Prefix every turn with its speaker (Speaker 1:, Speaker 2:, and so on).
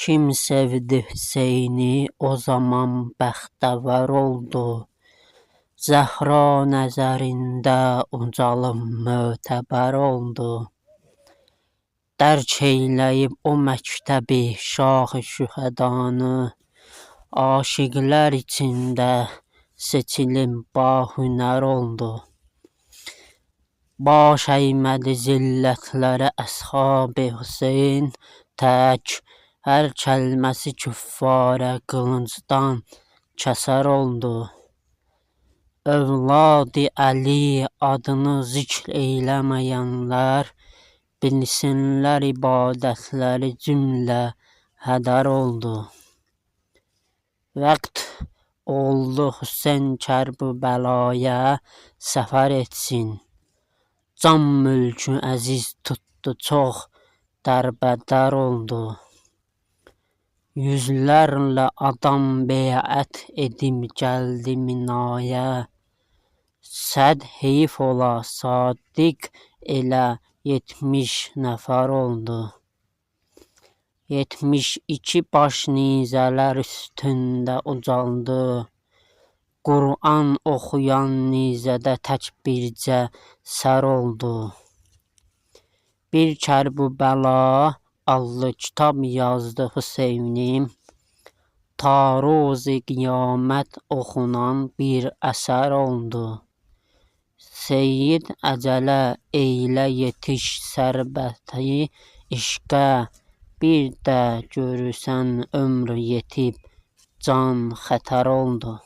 Speaker 1: Kim sevdi Hüseyni, o zaman bəxtəvər oldu. Zəhra nəzərində ucalım mötəbər oldu. Dərk eyləyib o məktəbi şahı şühədanı, aşiqlər içində seçilib bahünər oldu. Baş əymədi zillətlərə əshab-ı Hüseyn, tək hər kəlməsi küffara qılıncdan kəsər oldu. Övlad-ı Əli adını zikr eyləməyənlər, bilsinlər ibadətləri cümlə hədər oldu. Vəqt oldu Hüseyn Kərbəlaya səfər etsin, can mülkü əziz tutdu çox dərbədər oldu. Yüzlərlə adam beyət edib gəldi minaya, səd heyf ola sadiq elə 70 nəfər oldu. 72 baş nizələr üstündə ucaldı, Qur'an oxuyan nizədə tək bircə sər oldu. Bir Kərbəla adlı kitab yazdı Hüseynim, ta rozi qiyamət oxunan bir əsər oldu. Seyyid əcələ eylə yetiş sərbəti işqə, bir də görürsən ömrü yetib can xətər oldu.